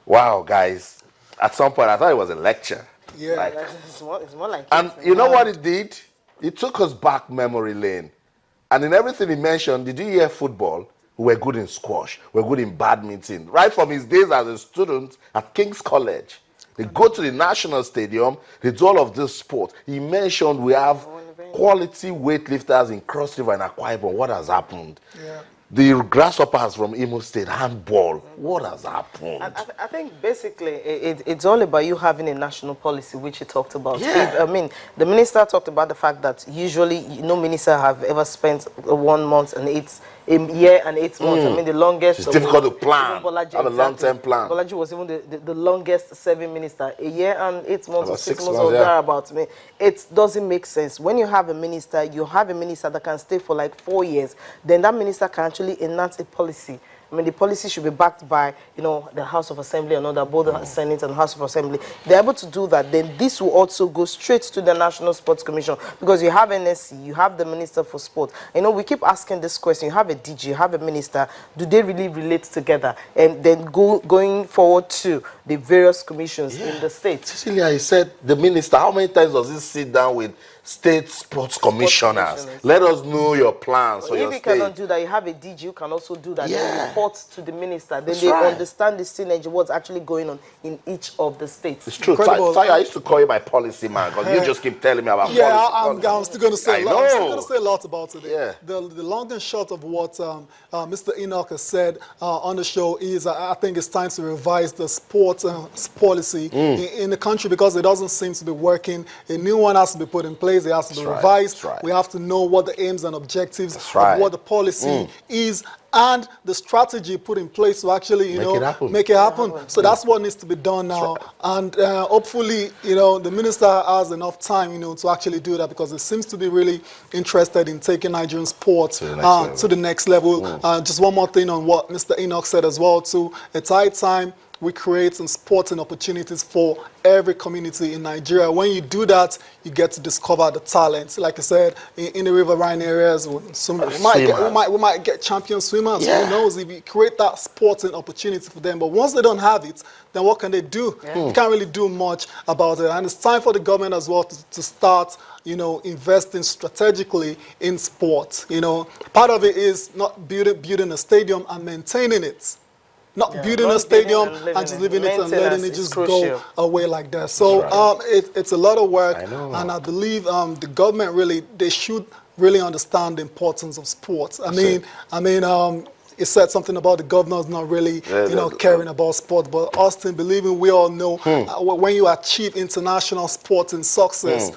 Wow, guys. At some point, I thought it was a lecture. Yeah. Like, It's more like and it. you know what it did? It took us back memory lane. And in everything he mentioned, did you hear football? We were good in squash. We were good in badminton. Right from his days as a student at King's College. They go to the National Stadium. They do all of this sport. He mentioned we have quality weightlifters in Cross River and Akwa Ibom. What has happened? Yeah. The grasshoppers from Imo State, handball. What has happened? I think basically it's all about you having a national policy, which he talked about. Yeah. The minister talked about the fact that usually no minister have ever spent 1 month and a year and 8 months. The longest. It's difficult to plan. Bolaji, Have a long-term plan. Bolaji was even the longest serving minister. A year and 8 months or 6 months or yeah. thereabouts. It doesn't make sense. When you have a minister that can stay for like 4 years, then that minister can actually enact a policy. The policy should be backed by, the House of Assembly and all that, both the Senate and the House of Assembly. They're able to do that. Then this will also go straight to the National Sports Commission, because you have NSC, you have the Minister for Sport. We keep asking this question. You have a DG, you have a minister. Do they really relate together? And then going forward to the various commissions in the state. Cecilia, he said, the minister, how many times does he sit down with state sports commissioners? Let us know your plans for your state. If you cannot do that, you have a DG who can also do that. Yeah. They report to the minister. Then That's they right. understand the synergy, what's actually going on in each of the states. It's true. Tayo, I used to call you my policy man, because you just keep telling me about policy. I'm still going to say a lot. I'm still going to say a lot about it. Yeah. The long and short of what Mr. Enoch has said on the show is I think it's time to revise the sports policy in the country, because it doesn't seem to be working. A new one has to be put in place. It has to be revised. Right. We have to know what the aims and objectives That's of right. what the policy is, and the strategy put in place to actually, make it happen. So that's what needs to be done now. Right. And hopefully, the minister has enough time, to actually do that, because it seems to be really interested in taking Nigerian sports to the next level. Just one more thing on what Mr. Enoch said as well, too. It's high time we create some sporting opportunities for every community in Nigeria. When you do that, you get to discover the talent. Like I said, in the riverine areas, we might get champion swimmers. Yeah. Who knows? If you create that sporting opportunity for them. But once they don't have it, then what can they do? You can't really do much about it. And it's time for the government as well to start investing strategically in sport. Part of it is not building a stadium and maintaining it. Not building a stadium and just leaving it and letting it just go away like that. So it's a lot of work, and I believe the government they should really understand the importance of sports. It said something about the governors not really, caring about sport. But Austin, believing we all know when you achieve international sporting success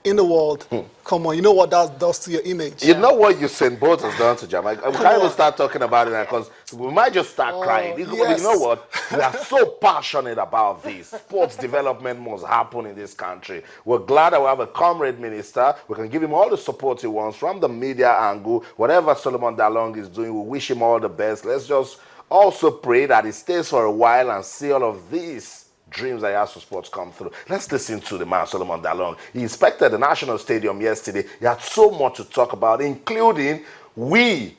in the world, come on, you know what that does to your image. You know what Usain Bolt has done to Jamaica? We can't even start talking about it now, because we might just start crying. Yes. You know what? We are so passionate about this. Sports development must happen in this country. We're glad that we have a comrade minister. We can give him all the support he wants from the media angle. Whatever Solomon Dalung is doing, we wish him all the best. Let's just also pray that he stays for a while and see all of these dreams that he has for sports come through. Let's listen to the man, Solomon Dalung. He inspected the National Stadium yesterday. He had so much to talk about, including we,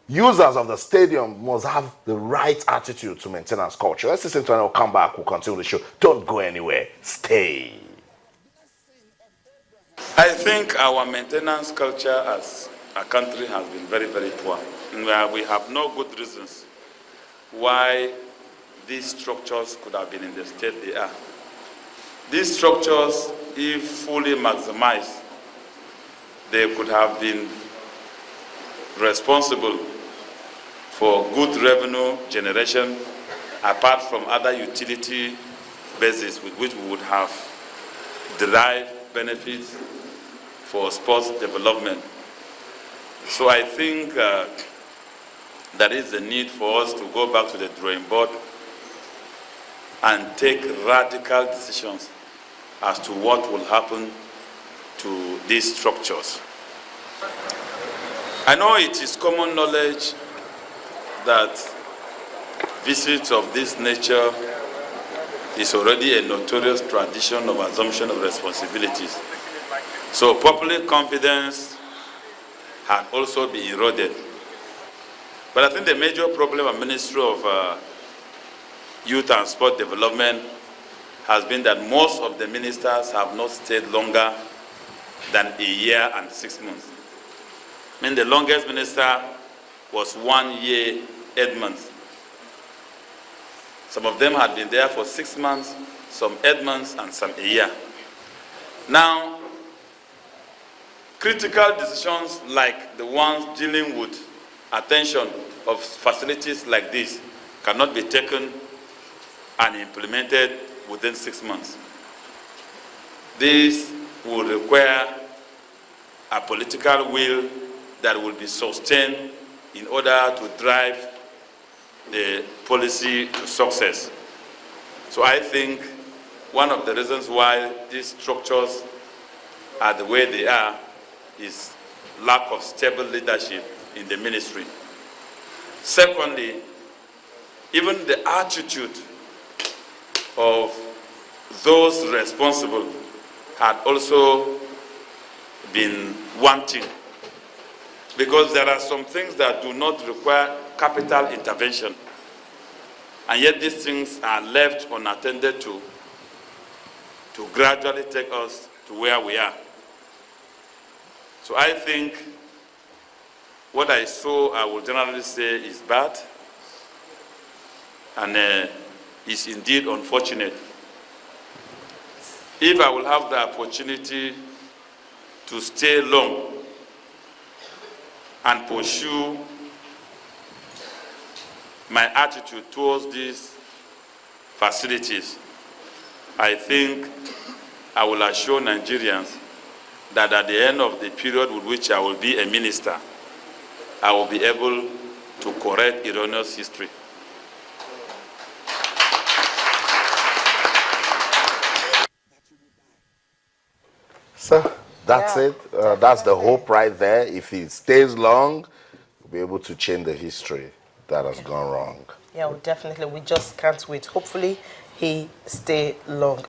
users of the stadium, must have the right attitude to maintenance culture. Let's listen to it and we'll come back. We'll continue the show. Don't go anywhere. Stay. I think our maintenance culture as a country has been very, very poor. And we have no good reasons why these structures could have been in the state they are. These structures, if fully maximized, they could have been responsible for good revenue generation, apart from other utility bases with which we would have derived benefits for sports development. So I think there is a need for us to go back to the drawing board and take radical decisions as to what will happen to these structures. I know it is common knowledge that visits of this nature is already a notorious tradition of assumption of responsibilities. So public confidence had also been eroded. But I think the major problem of Ministry of youth and sport development has been that most of the ministers have not stayed longer than a year and 6 months. I mean, the longest minister was 1 year, 8 months. Some of them had been there for 6 months, some 8 months, and some a year. Now, critical decisions like the ones dealing with attention of facilities like this cannot be taken and implemented within 6 months. This will require a political will that will be sustained in order to drive the policy to success. So I think one of the reasons why these structures are the way they are is lack of stable leadership in the ministry. Secondly, even the attitude of those responsible had also been wanting, because there are some things that do not require capital intervention, and yet these things are left unattended to gradually take us to where we are. So I think what I saw, I will generally say, is bad, and is indeed unfortunate. If I will have the opportunity to stay long and pursue my attitude towards these facilities, I think I will assure Nigerians that at the end of the period with which I will be a minister, I will be able to correct erroneous history. So that's it. That's the hope right there. If he stays long, we'll be able to change the history that has gone wrong. Yeah, well, definitely. We just can't wait. Hopefully, he stay long.